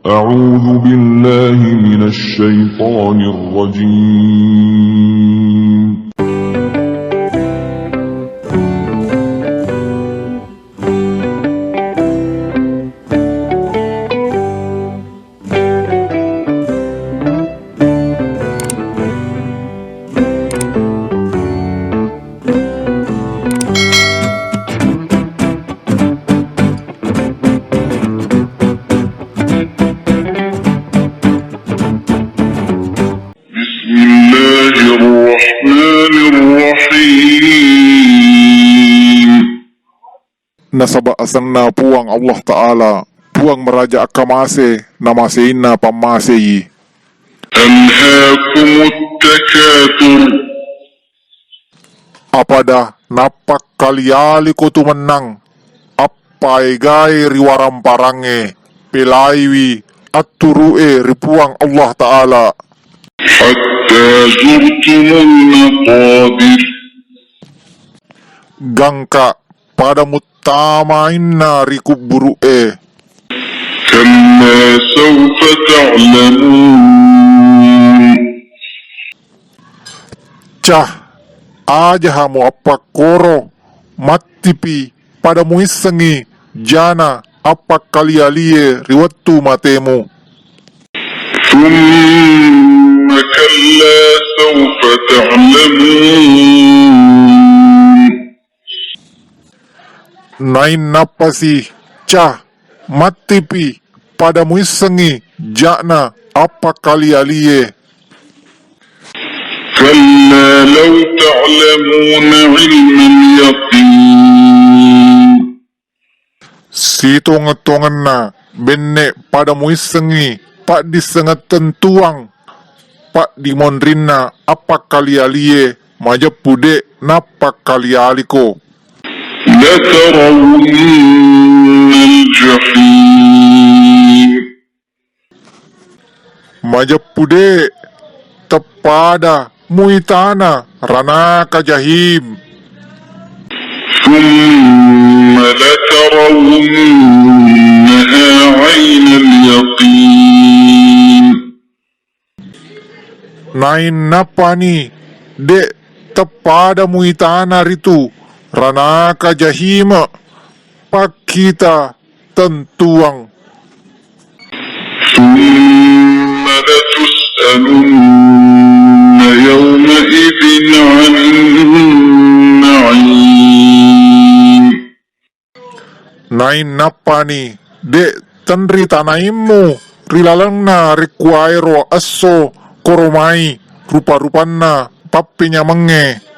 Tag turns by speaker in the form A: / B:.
A: أعوذ بالله من الشيطان الرجيم. بسم الله الرحمن الرحيم.
B: Nasaba asanna puang Allah Ta'ala, puang meraja akamase, namase inna pamase yi.
A: ألهاكم التكاثر.
B: Apada napak kaliali ko tumenang, apai gai riwaram parange, pelaiwi, atturue ripuang Allah Ta'ala.
A: حتى زرتم المقابر.
B: Gangka pada mutama inna rikuburue,
A: كلا سوف تعلمون.
B: cah aja hamu apa koro matipi pada muisengi jana apa kalialie riwattu matemu.
A: ثم كلا سوف تعلمون.
B: Nain napasi cah matipi pada muisengi jana apa kalialie.
A: كلا لو تعلمون علم اليقين.
B: Sito ngetongan na benne pada muisengi pak disengat tentuang pak dimonrin na apa kalialie majap pude napak kalialiko.
A: لترون الجحيم.
B: Majap pude tepada muitana ranaka jahim.
A: ثم لترونها عين اليقين.
B: Nain napani de tepada muitana ritu ranaka jahima pak kita tentuang.
A: ثم لتسألن يومئذ عن النعيم.
B: Nain napani de tenri tanaimu rilalangna rikuairo asso koromai rupa-rupanna papinya menge.